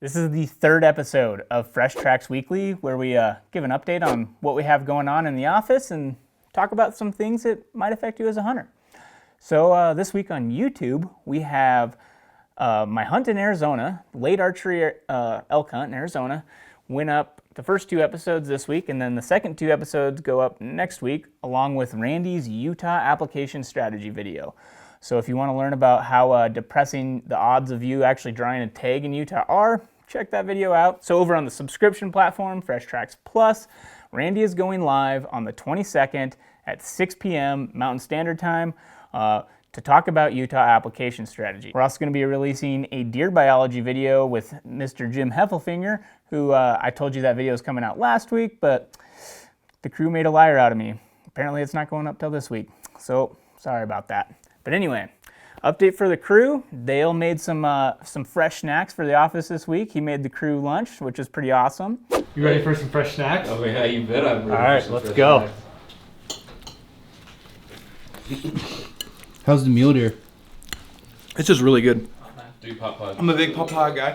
This is the third episode of Fresh Tracks Weekly, where we give an update on what we have going on in the office and talk about some things that might affect you as a hunter. So this week on YouTube, we have my hunt in Arizona, late archery elk hunt in Arizona, went up the first two episodes this week, and then the second two episodes go up next week, along with Randy's Utah application strategy video. So if you want to learn about how depressing the odds of you actually drawing a tag in Utah are, check that video out. So over on the subscription platform, Fresh Tracks Plus, Randy is going live on the 22nd at 6 p.m. Mountain Standard Time to talk about Utah application strategy. We're also going to be releasing a deer biology video with Mr. Jim Heffelfinger, who I told you that video is coming out last week, but the crew made a liar out of me. Apparently it's not going up till this week, so sorry about that. But anyway, update for the crew. Dale made some fresh snacks for the office this week. He made the crew lunch, which is pretty awesome. You ready for some fresh snacks? Oh yeah, you bet I'm ready. All right, let's go. How's the mule deer? It's just really good. Do pop. I'm a big pawpaw guy.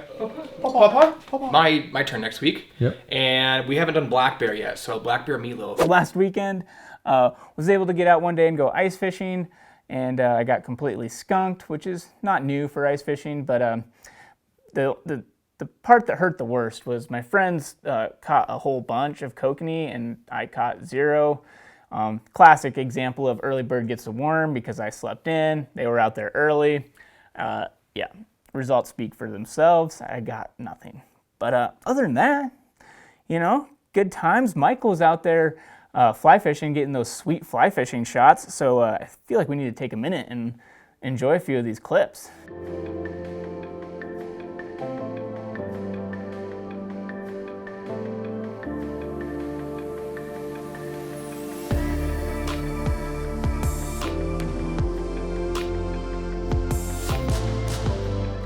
Pawpaw? My turn next week. Yep. And we haven't done black bear yet, so black bear meatloaf. Last weekend, was able to get out one day and go ice fishing, and I got completely skunked, which is not new for ice fishing, but the part that hurt the worst was my friends caught a whole bunch of kokanee, and I caught zero. Classic example of early bird gets the worm because I slept in. They were out there early. Yeah, results speak for themselves. I got nothing. But other than that, you know, good times. Michael was out there fly fishing, getting those sweet fly fishing shots. So I feel like we need to take a minute and enjoy a few of these clips.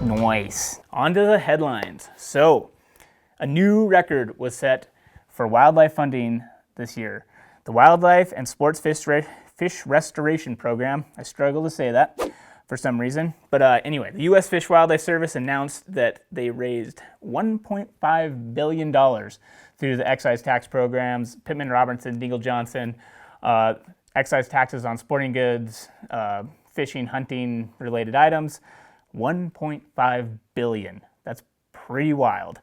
Nice. On to the headlines. So, a new record was set for wildlife funding this year. The Wildlife and Sports Fish Restoration Program, I struggle to say that for some reason, but anyway, the U.S. Fish Wildlife Service announced that they raised $1.5 billion through the excise tax programs, Pittman Robertson, Dingle Johnson, excise taxes on sporting goods, fishing, hunting related items. 1.5 billion. That's pretty wild.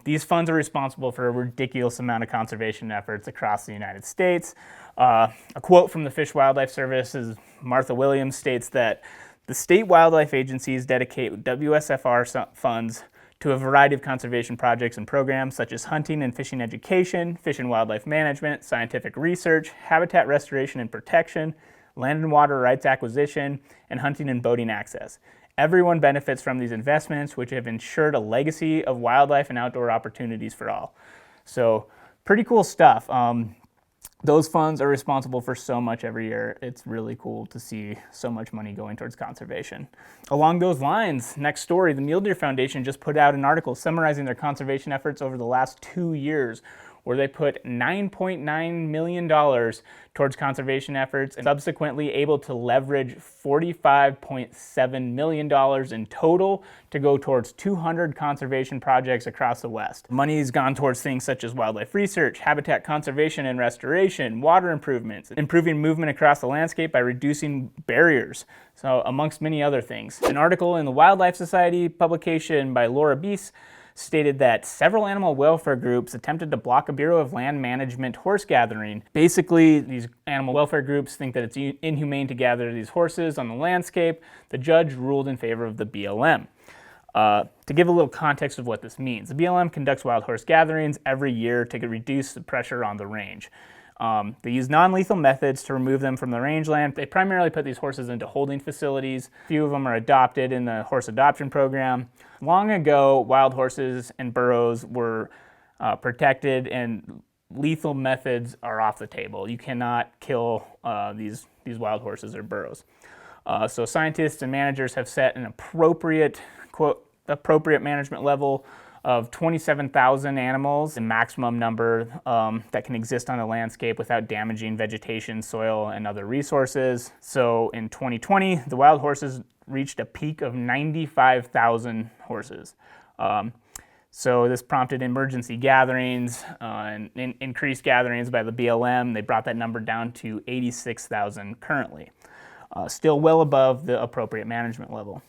These funds are responsible for a ridiculous amount of conservation efforts across the United States. A quote from the Fish Wildlife Service is Martha Williams states that the state wildlife agencies dedicate WSFR funds to a variety of conservation projects and programs such as hunting and fishing education, fish and wildlife management, scientific research, habitat restoration and protection, land and water rights acquisition, and hunting and boating access. Everyone benefits from these investments, which have ensured a legacy of wildlife and outdoor opportunities for all. So, pretty cool stuff. Those funds are responsible for so much every year. It's really cool to see so much money going towards conservation. Along those lines, next story, the Mule Deer Foundation just put out an article summarizing their conservation efforts over the last 2 years, where they put $9.9 million towards conservation efforts and subsequently able to leverage $45.7 million in total to go towards 200 conservation projects across the West. Money's gone towards things such as wildlife research, habitat conservation and restoration, water improvements, improving movement across the landscape by reducing barriers, so amongst many other things. An article in the Wildlife Society publication by Laura Bies stated that several animal welfare groups attempted to block a Bureau of Land Management horse gathering. Basically, these animal welfare groups think that it's inhumane to gather these horses on the landscape. The judge ruled in favor of the BLM. To give a little context of what this means, the BLM conducts wild horse gatherings every year to reduce the pressure on the range. They use non-lethal methods to remove them from the rangeland. They primarily put these horses into holding facilities. A few of them are adopted in the horse adoption program. Long ago, wild horses and burros were protected, and lethal methods are off the table. You cannot kill these wild horses or burros. So scientists and managers have set an appropriate management level of 27,000 animals, the maximum number that can exist on a landscape without damaging vegetation, soil, and other resources. So in 2020, the wild horses reached a peak of 95,000 horses. So this prompted emergency gatherings and increased gatherings by the BLM. They brought that number down to 86,000 currently, still well above the appropriate management level.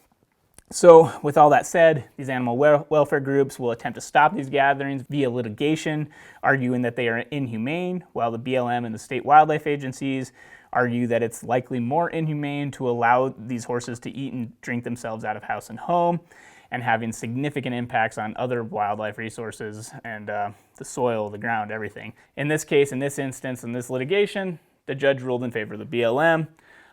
So with all that said, these animal welfare groups will attempt to stop these gatherings via litigation, arguing that they are inhumane, while the BLM and the state wildlife agencies argue that it's likely more inhumane to allow these horses to eat and drink themselves out of house and home, and having significant impacts on other wildlife resources and the soil, the ground, everything. In this case, in this instance, in this litigation, the judge ruled in favor of the BLM,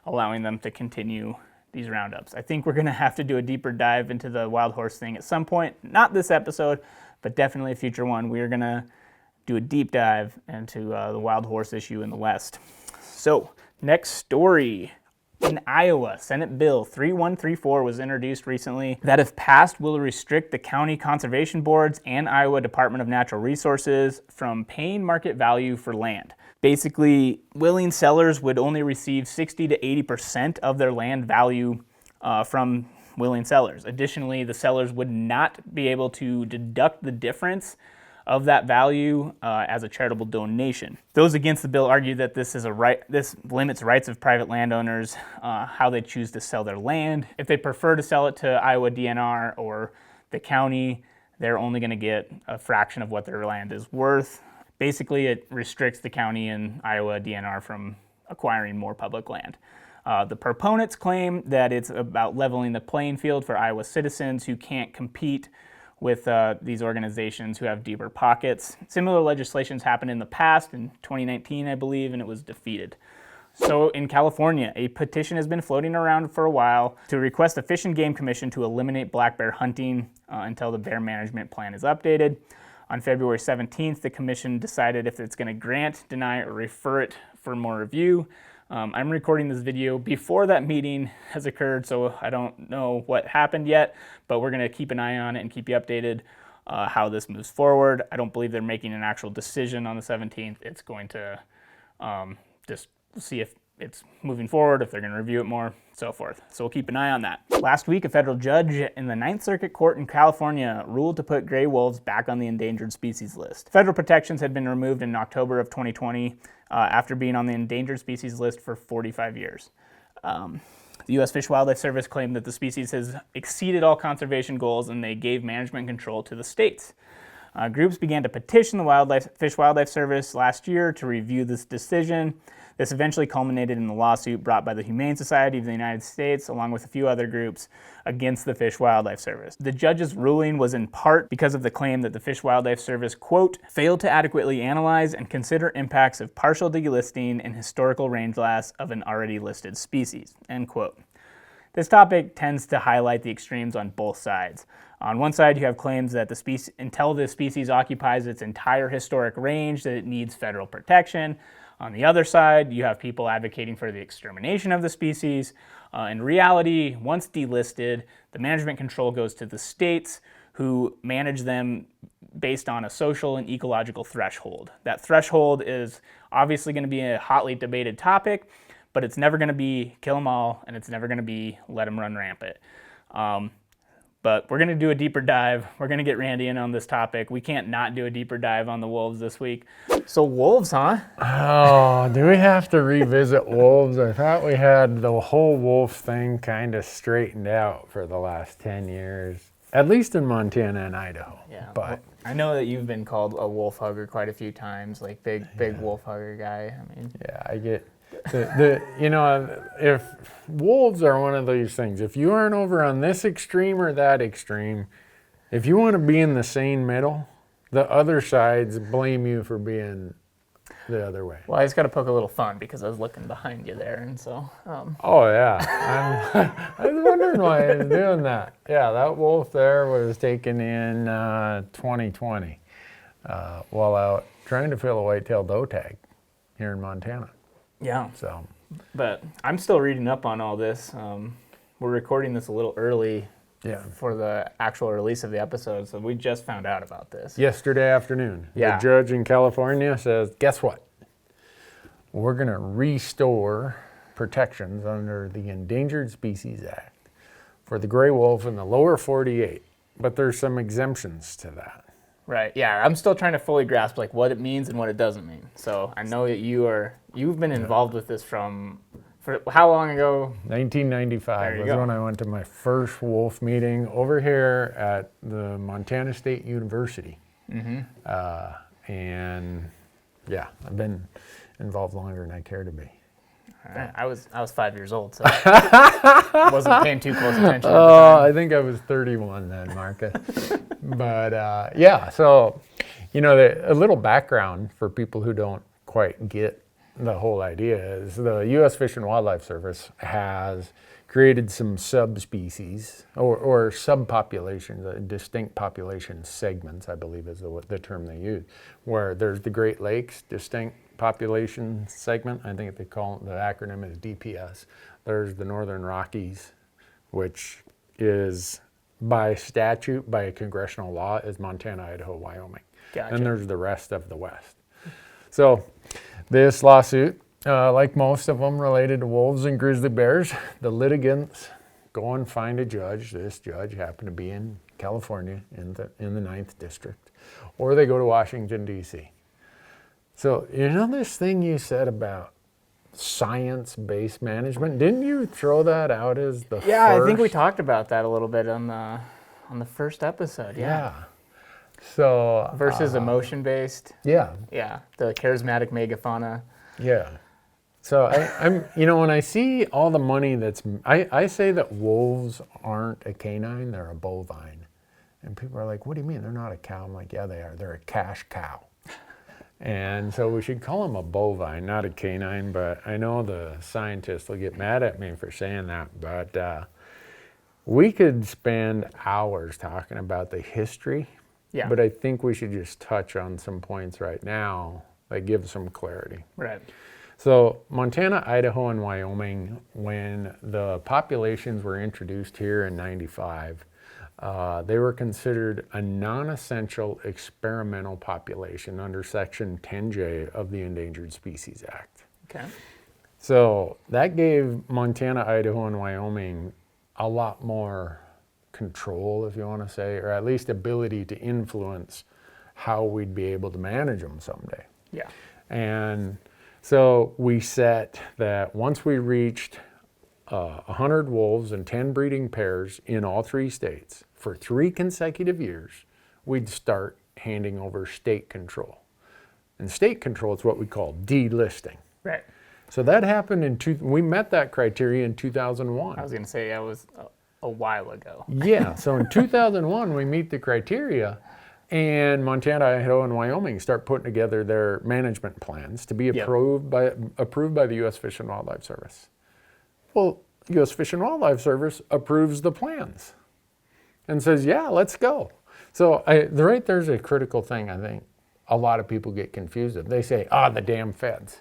allowing them to continue these roundups. I think we're gonna have to do a deeper dive into the wild horse thing at some point, not this episode, but definitely a future one. We are gonna do a deep dive into the wild horse issue in the West. So, next story. In Iowa, Senate Bill 3134 was introduced recently that, if passed, will restrict the county conservation boards and Iowa Department of Natural Resources from paying market value for land. Basically, willing sellers would only receive 60 to 80% of their land value from willing sellers. Additionally, the sellers would not be able to deduct the difference of that value as a charitable donation. Those against the bill argue that this limits rights of private landowners, how they choose to sell their land. If they prefer to sell it to Iowa DNR or the county, they're only going to get a fraction of what their land is worth. Basically, it restricts the county and Iowa DNR from acquiring more public land. The proponents claim that it's about leveling the playing field for Iowa citizens who can't compete with these organizations who have deeper pockets. Similar legislations happened in the past, in 2019, I believe, and it was defeated. So in California, a petition has been floating around for a while to request the Fish and Game Commission to eliminate black bear hunting until the bear management plan is updated. On February 17th, the commission decided if it's going to grant, deny, or refer it for more review. I'm recording this video before that meeting has occurred, so I don't know what happened yet, but we're going to keep an eye on it and keep you updated how this moves forward. I don't believe they're making an actual decision on the 17th. It's going to just see if it's moving forward, if they're going to review it more, so forth. So we'll keep an eye on that. Last week, a federal judge in the Ninth Circuit Court in California ruled to put gray wolves back on the endangered species list. Federal protections had been removed in October of 2020 after being on the endangered species list for 45 years. The U.S. Fish and Wildlife Service claimed that the species has exceeded all conservation goals, and they gave management control to the states. Groups began to petition the Fish and Wildlife Service last year to review this decision. This eventually culminated in the lawsuit brought by the Humane Society of the United States, along with a few other groups, against the Fish and Wildlife Service. The judge's ruling was in part because of the claim that the Fish and Wildlife Service, quote, failed to adequately analyze and consider impacts of partial delisting and historical range loss of an already listed species, end quote. This topic tends to highlight the extremes on both sides. On one side, you have claims that until the species occupies its entire historic range, that it needs federal protection. On the other side, you have people advocating for the extermination of the species. In reality, once delisted, the management control goes to the states, who manage them based on a social and ecological threshold. That threshold is obviously going to be a hotly debated topic, but it's never going to be kill them all, and it's never going to be let them run rampant. But we're going to do a deeper dive. We're going to get Randy in on this topic. We can't not do a deeper dive on the wolves this week. So wolves, huh? Oh, do we have to revisit wolves? I thought we had the whole wolf thing kind of straightened out for the last 10 years, at least in Montana and Idaho. Yeah, But well, I know that you've been called a wolf hugger quite a few times, like big wolf hugger guy. I mean, yeah, I get if wolves are one of these things, if you aren't over on this extreme or that extreme, if you want to be in the sane middle, the other sides blame you for being the other way. well, I just got to poke a little fun because I was looking behind you there, and so. Oh yeah, I was wondering why I was doing that. Yeah, that wolf there was taken in 2020 while out trying to fill a whitetail doe tag here in Montana. Yeah. So, But I'm still reading up on all this. We're recording this a little early yeah. for the actual release of the episode, so we just found out about this. Yesterday afternoon, Yeah. the judge in California says, guess what? We're going to restore protections under the Endangered Species Act for the gray wolf in the lower 48 but there's some exemptions to that. Right. Yeah, I'm still trying to fully grasp like what it means and what it doesn't mean. So I know that you've been involved with this for how long ago? 1995 was when I went to my first wolf meeting over here at the Montana State University. And yeah, I've been involved longer than I care to be. All right. I was 5 years old, so I wasn't paying too close attention. I think I was 31 then, Marcus. But yeah, so, you know, a little background for people who don't quite get the whole idea is the U.S. Fish and Wildlife Service has created some subspecies or subpopulations, distinct population segments, I believe is the term they use, where there's the Great Lakes distinct population segment. I think they call it, the acronym is DPS. There's the Northern Rockies, which is by statute, by a congressional law, is Montana, Idaho, Wyoming. Gotcha. And there's the rest of the West. So this lawsuit, like most of them related to wolves and grizzly bears, the litigants go and find a judge. This judge happened to be in California in the 9th District, or they go to Washington, D.C. So, you know this thing you said about science-based management? Didn't you throw that out as the Yeah, first? I think we talked about that a little bit on the first episode. Yeah. So Versus emotion-based. yeah, Yeah, the charismatic megafauna. yeah. So I'm, you know, when I see all the money I say that wolves aren't a canine, they're a bovine. And people are like, what do you mean? They're not a cow. I'm like, yeah, they are. They're a cash cow. And so we should call them a bovine, not a canine, but I know the scientists will get mad at me for saying that, but we could spend hours talking about the history, but I think we should just touch on some points right now that give some clarity. Right. So Montana, Idaho, and Wyoming, when the populations were introduced here in 95, they were considered a non-essential experimental population under Section 10J of the Endangered Species Act. Okay. So that gave Montana, Idaho, and Wyoming a lot more control, if you want to say, or at least ability to influence how we'd be able to manage them someday. Yeah. And so we set that once we reached 100 wolves and 10 breeding pairs in all 3 states for 3 consecutive years, we'd start handing over state control. And state control is what we call delisting. Right. So that happened we met that criteria in 2001. I was going to say that was a while ago. Yeah, so in 2001 we meet the criteria, and Montana, Idaho, and Wyoming start putting together their management plans to be approved by the U.S. Fish and Wildlife Service. Well, U.S. Fish and Wildlife Service approves the plans and says, yeah, let's go. So right there's a critical thing I think a lot of people get confused with. They say, the damn feds.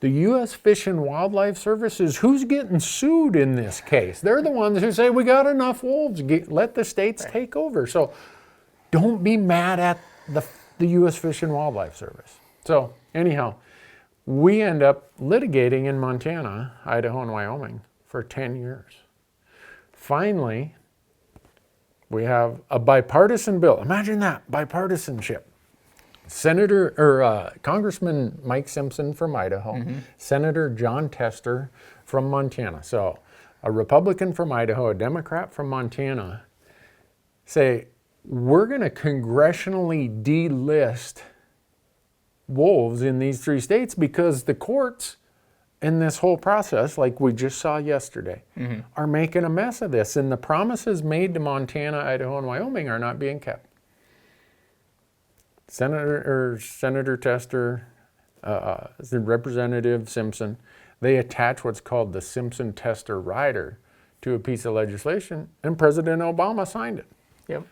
The U.S. Fish and Wildlife Service is who's getting sued in this case. They're the ones who say, we got enough wolves, let the states take over. So don't be mad at the U.S. Fish and Wildlife Service. So anyhow, we end up litigating in Montana, Idaho, and Wyoming for 10 years. Finally, we have a bipartisan bill. Imagine that, bipartisanship. Congressman Mike Simpson from Idaho, Senator John Tester from Montana. So a Republican from Idaho, a Democrat from Montana say, we're going to congressionally delist wolves in these 3 states because the courts in this whole process, like we just saw yesterday, are making a mess of this, and the promises made to Montana, Idaho, and Wyoming are not being kept. Senator Tester, Representative Simpson, they attach what's called the Simpson-Tester rider to a piece of legislation, and President Obama signed it. Yep.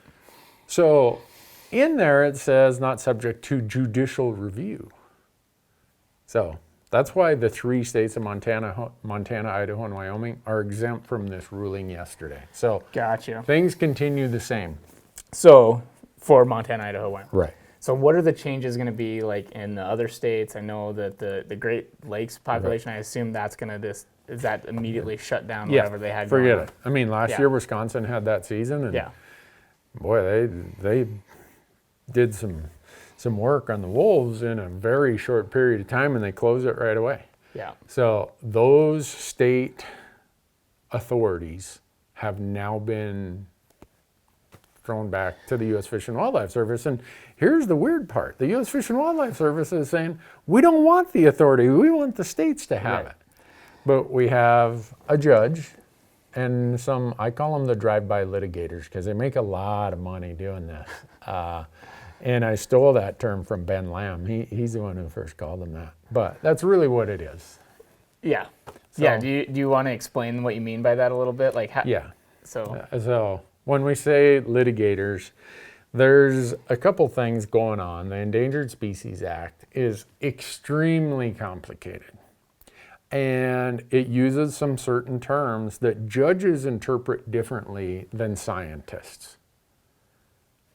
So in there it says not subject to judicial review. So that's why the 3 states of Montana, Idaho, and Wyoming are exempt from this ruling yesterday. So Gotcha. things continue the same. So for Montana, Idaho, Wyoming. Right. So what are the changes going to be like in the other states? I know that the Great Lakes population, I assume that's going to is that immediately shut down whatever they had going forget on? it. I mean, last year Wisconsin had that season, and boy, they did some work on the wolves in a very short period of time, and they closed it right away. Yeah. So those state authorities have now been thrown back to the U.S. Fish and Wildlife Service. And here's the weird part. The U.S. Fish and Wildlife Service is saying, we don't want the authority. We want the states to have it. But we have a judge and some, I call them the drive-by litigators because they make a lot of money doing this. And I stole that term from Ben Lamb. He's the one who first called them that. But that's really what it is. Yeah. So, yeah. Do you want to explain what you mean by that a little bit? Like how, yeah. So When we say litigators, there's a couple things going on. The Endangered Species Act is extremely complicated. And it uses some certain terms that judges interpret differently than scientists.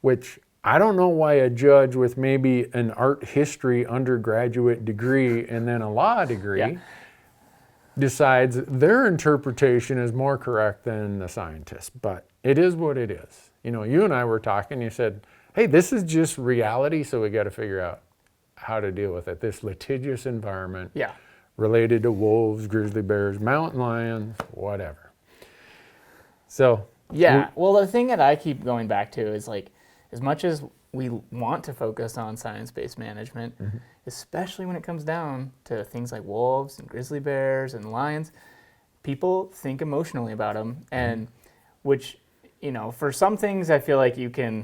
Which I don't know why a judge with maybe an art history undergraduate degree and then a law degree decides their interpretation is more correct than the scientist. But it is what it is. You know, you and I were talking, you said, hey, this is just reality, so we got to figure out how to deal with it. This litigious environment related to wolves, grizzly bears, mountain lions, whatever. So well, the thing that I keep going back to is like, as much as we want to focus on science-based management, especially when it comes down to things like wolves and grizzly bears and lions, people think emotionally about them, and which, you know, for some things I feel like you can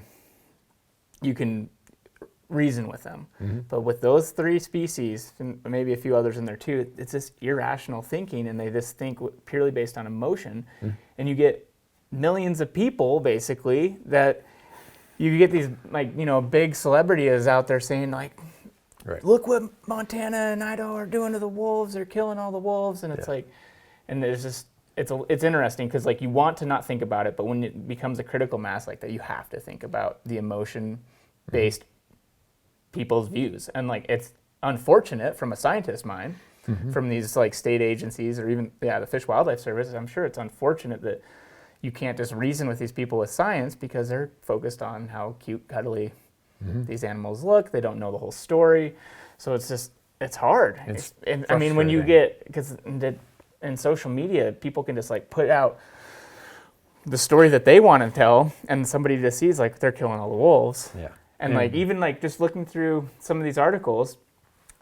reason with them, but with those three species and maybe a few others in there too, it's this irrational thinking, and they just think purely based on emotion, and you get millions of people basically that. You get these, like, you know, big celebrities out there saying, like, look what Montana and Idaho are doing to the wolves. They're killing all the wolves. And it's like, and there's just, it's interesting because, like, you want to not think about it, but when it becomes a critical mass like that, you have to think about the emotion-based people's views. And, like, it's unfortunate from a scientist's mind, from these, like, state agencies or even, the Fish Wildlife Service. I'm sure it's unfortunate that you can't just reason with these people with science because they're focused on how cute, cuddly these animals look. They don't know the whole story. So it's just, it's hard. And I mean, when you get, because in social media, people can just like put out the story that they want to tell, and somebody just sees like they're killing all the wolves. And like, even like just looking through some of these articles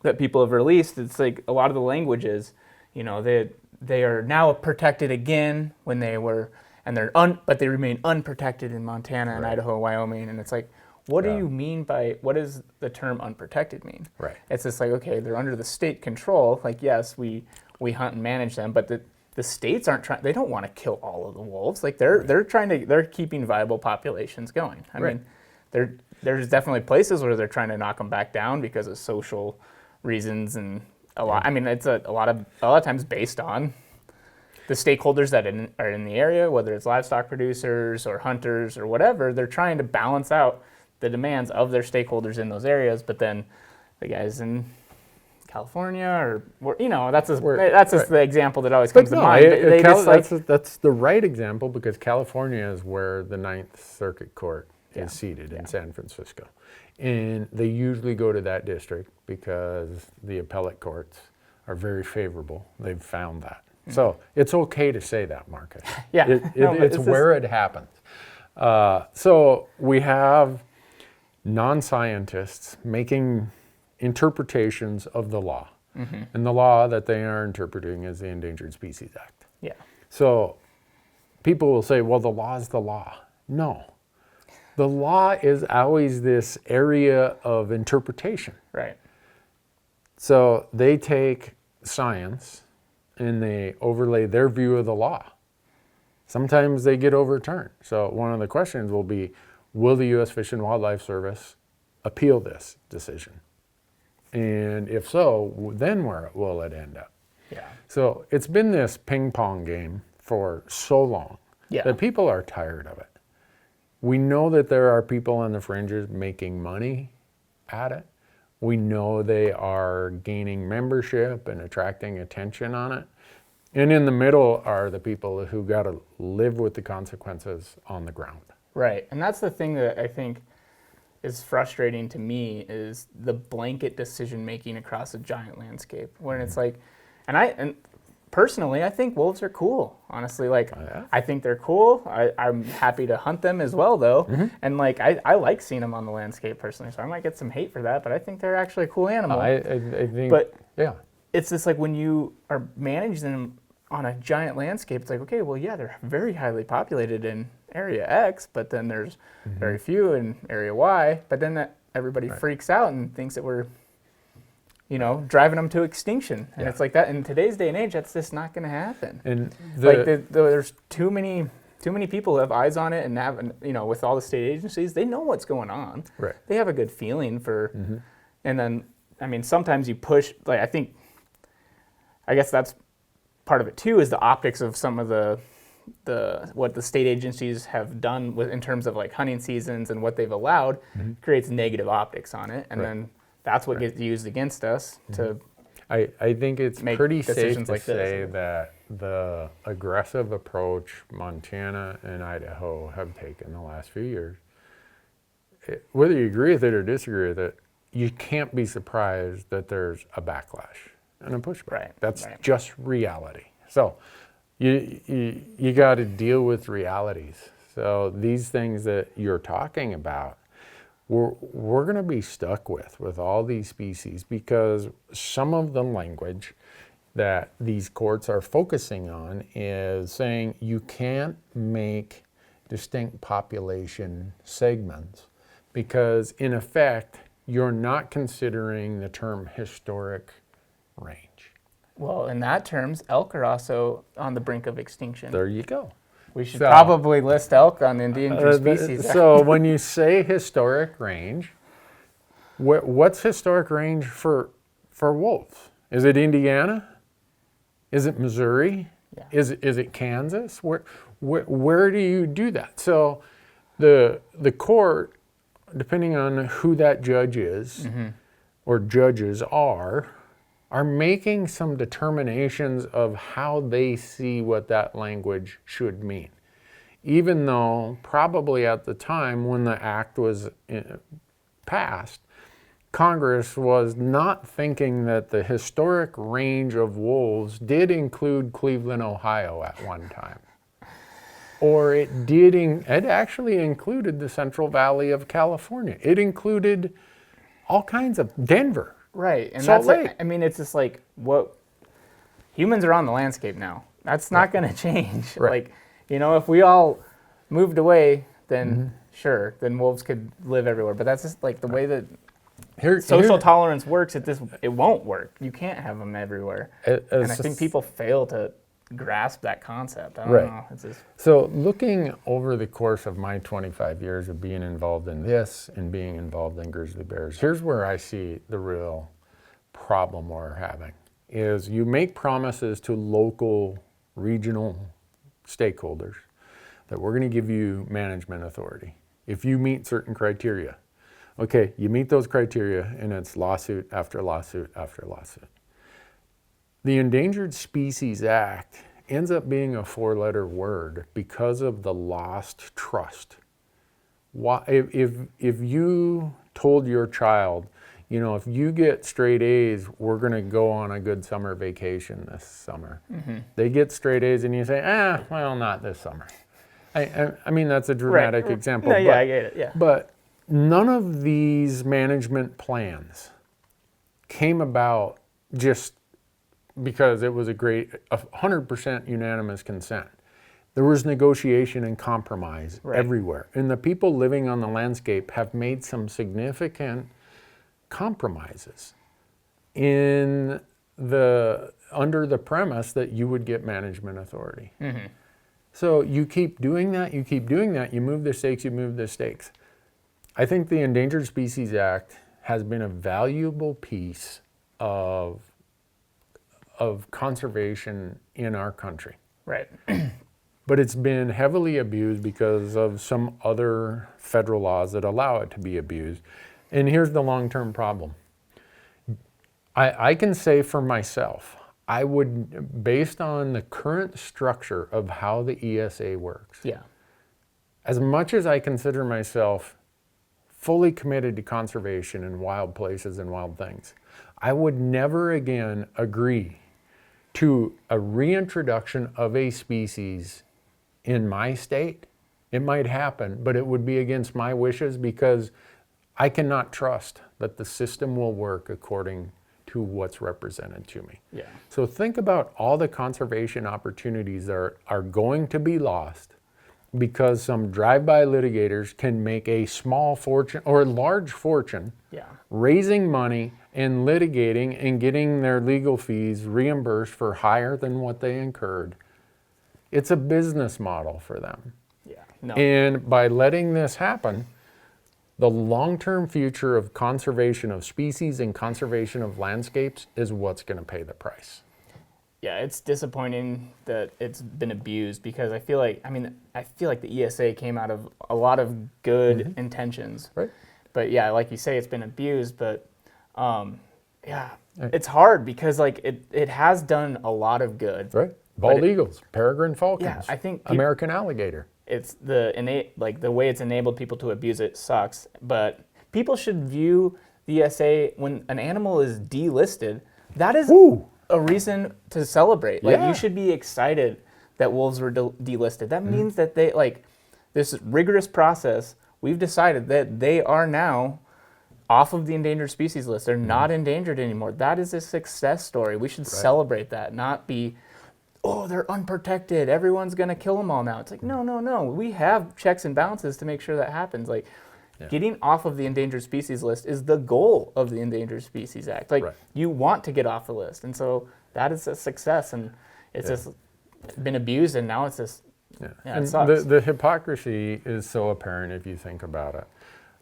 that people have released, it's like a lot of the languages, you know, they are now protected again when they were, and but they remain unprotected in Montana and Idaho and Wyoming. And it's like, what do you mean by, what does the term unprotected mean? It's just like, okay, they're under the state control. Like, yes, we hunt and manage them, but the states aren't trying, they don't want to kill all of the wolves. Like they're keeping viable populations going. I mean, there's definitely places where they're trying to knock them back down because of social reasons, and a lot, I mean, it's a lot of times based on the stakeholders that are in the area, whether it's livestock producers or hunters or whatever. They're trying to balance out the demands of their stakeholders in those areas, but then the guys in California or, you know, that's just the example that always comes to mind. That's the right example because California is where the Ninth Circuit Court is seated in San Francisco. And they usually go to that district because the appellate courts are very favorable. They've found that. So it's okay to say that, Marcus. It's where it happens. So we have non-scientists making interpretations of the law. And the law that they are interpreting is the Endangered Species Act. So people will say, well, the law is the law. No. The law is always this area of interpretation. So they take science and they overlay their view of the law. Sometimes they get overturned. So one of the questions will be, will the U.S. Fish and Wildlife Service appeal this decision? And if so, then where will it end up? So it's been this ping pong game for so long that people are tired of it. We know that there are people on the fringes making money at it. We know they are gaining membership and attracting attention on it. And in the middle are the people who got to live with the consequences on the ground. Right. And that's the thing that I think is frustrating to me is the blanket decision making across a giant landscape when it's like, and personally, I think wolves are cool. Honestly, like I think they're cool. I'm happy to hunt them as well, though. And like I like seeing them on the landscape personally, so I might get some hate for that, but I think they're actually a cool animal. I think, but yeah, it's just like when you are managing them on a giant landscape, it's like, okay, well, yeah, they're very highly populated in area X, but then there's very few in area Y, but then everybody freaks out and thinks that we're, driving them to extinction. And it's like that in today's day and age, that's just not going to happen. and There's too many people who have eyes on it and have, with all the state agencies, they know what's going on. Right. They have a good feeling for, and then, I mean, sometimes you push, like, I guess that's part of it too, is the optics of some of the what the state agencies have done in terms of like hunting seasons and what they've allowed creates negative optics on it, and then that's what gets used against us to. I think it's make pretty safe decisions to like this. say that the aggressive approach Montana and Idaho have taken the last few years, whether you agree with it or disagree with it, you can't be surprised that there's a backlash and a pushback. Right, That's right. just reality. So you got to deal with realities. So these things that you're talking about, we're going to be stuck with all these species, because some of the language that these courts are focusing on is saying you can't make distinct population segments because, in effect, you're not considering the term historic range. Well, in that terms, elk are also on the brink of extinction. There you go. We should probably list elk on the Endangered Species Act. So when you say historic range, what's historic range for wolves? Is it Indiana? Is it Missouri? Yeah. Is it Kansas? Where do you do that? So the court, depending on who that judge is or judges are making some determinations of how they see what that language should mean. Even though probably at the time when the act was passed, Congress was not thinking that the historic range of wolves did include Cleveland, Ohio at one time. Or it actually included the Central Valley of California. It included all kinds of Denver. Right, and Salt that's like, Lake. I mean, it's just like what humans are on the landscape now. That's not going to change. Right. Like, if we all moved away, then sure, then wolves could live everywhere. But that's just like the way that social tolerance works. It won't work. You can't have them everywhere. And I think people fail to grasp that concept. I don't know. It's just, so looking over the course of my 25 years of being involved in this and being involved in grizzly bears, here's where I see the real problem we're having is you make promises to local, regional stakeholders that we're going to give you management authority if you meet certain criteria. Okay, you meet those criteria and it's lawsuit after lawsuit after lawsuit. The Endangered Species Act ends up being a four-letter word because of the lost trust. Why, if you told your child, if you get straight A's, we're going to go on a good summer vacation this summer. They get straight A's and you say, well, not this summer. I mean, that's a dramatic example. No, yeah, I get it, yeah. But none of these management plans came about just because it was 100% unanimous consent. There was negotiation and compromise everywhere. And the people living on the landscape have made some significant compromises under the premise that you would get management authority. So you keep doing that, you move the stakes, I think the Endangered Species Act has been a valuable piece of conservation in our country. right. But it's been heavily abused because of some other federal laws that allow it to be abused. And here's the long-term problem. I can say for myself, I would, based on the current structure of how the ESA works, Yeah. as much as I consider myself fully committed to conservation in wild places and wild things, I would never again agree to a reintroduction of a species in my state. It might happen, but it would be against my wishes because I cannot trust that the system will work according to what's represented to me. Yeah. So think about all the conservation opportunities that are going to be lost because some drive-by litigators can make a small fortune or a large fortune Yeah. raising money and litigating and getting their legal fees reimbursed for higher than what they incurred. It's a business model for them. Yeah. No. And by letting this happen, the long-term future of conservation of species and conservation of landscapes is what's going to pay the price. Yeah, it's disappointing that it's been abused because I feel like the ESA came out of a lot of good intentions. Right. But yeah, like you say, it's been abused, but yeah, it's hard because like it has done a lot of good. Right. Bald eagles, peregrine falcons, Yeah, I think American alligator. it's the way it's enabled people to abuse it sucks. But people should view the ESA when an animal is delisted. That is a reason to celebrate. Like you should be excited that wolves were delisted. That means that they this rigorous process. We've decided that they are now off of the endangered species list. They're not endangered anymore. That is a success story. We should celebrate that, not be, oh, they're unprotected. Everyone's going to kill them all now. It's like, no. We have checks and balances to make sure that happens. Like, getting off of the endangered species list is the goal of the Endangered Species Act. Like, you want to get off the list. And so that is a success. And it's just been abused, and now it's just, and it sucks. the hypocrisy is so apparent if you think about it.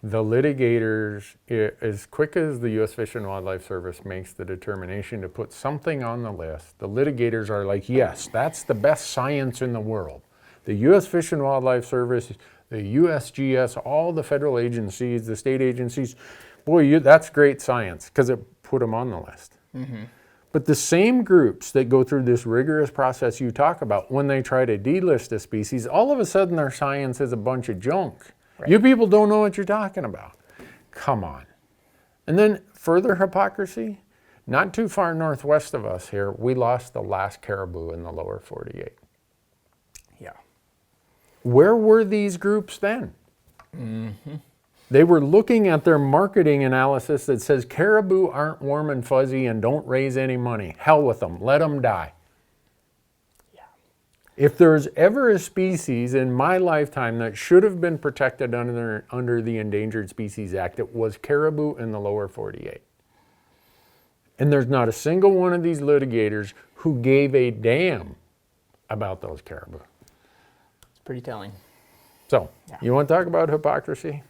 The litigators, as quick as the U.S. Fish and Wildlife Service makes the determination to put something on the list, the litigators are like, yes, that's the best science in the world. The U.S. Fish and Wildlife Service, the USGS, all the federal agencies, the state agencies, boy, that's great science because it put them on the list. But the same groups that go through this rigorous process you talk about, when they try to delist a species, all of a sudden their science is a bunch of junk. You people don't know what you're talking about. Come on. And then further hypocrisy, not too far northwest of us here, we lost the last caribou in the lower 48. Yeah. Where were these groups then? They were looking at their marketing analysis that says caribou aren't warm and fuzzy and don't raise any money. Hell with them. Let them die. Yeah. If there's ever a species in my lifetime that should have been protected under the Endangered Species Act, it was caribou in the lower 48. And there's not a single one of these litigators who gave a damn about those caribou. It's pretty telling. So, you want to talk about hypocrisy?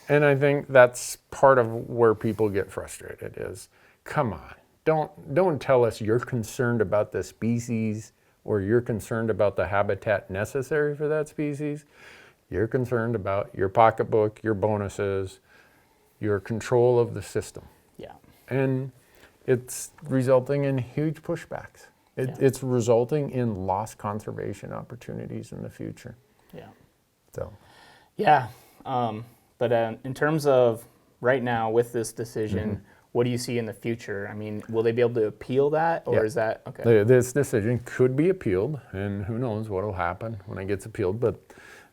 And I think that's part of where people get frustrated is, come on, don't tell us you're concerned about the species or you're concerned about the habitat necessary for that species. You're concerned about your pocketbook, your bonuses, your control of the system. Yeah. And it's resulting in huge pushbacks. It's resulting in lost conservation opportunities in the future. Yeah. So. Yeah. But in terms of right now with this decision, what do you see in the future? I mean, will they be able to appeal that, or is that okay? This decision could be appealed, and who knows what will happen when it gets appealed. But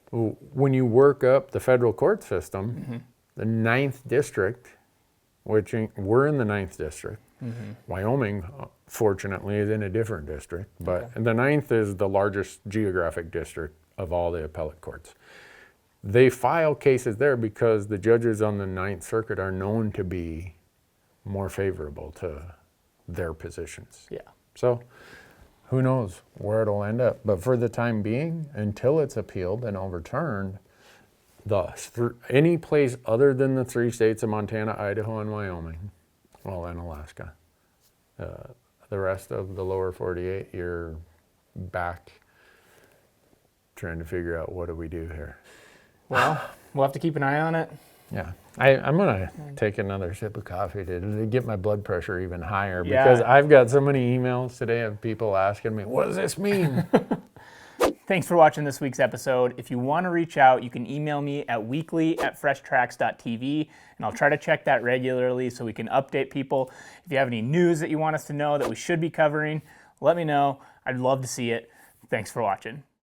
when you work up the federal court system, the 9th district, which we're in the 9th district, Wyoming, fortunately, is in a different district, but the 9th is the largest geographic district of all the appellate courts. They file cases there because the judges on the 9th Circuit are known to be more favorable to their positions. Yeah. So who knows where it'll end up. But for the time being, until it's appealed and overturned, any place other than the 3 states of Montana, Idaho, and Wyoming, well, and Alaska, the rest of the lower 48, you're back trying to figure out what do we do here. Well, we'll have to keep an eye on it. Yeah, I'm gonna take another sip of coffee to get my blood pressure even higher because I've got so many emails today of people asking me, what does this mean? Thanks for watching this week's episode. If you want to reach out, you can email me at weekly@freshtracks.tv, and I'll try to check that regularly so we can update people. If you have any news that you want us to know that we should be covering, let me know. I'd love to see it. Thanks for watching.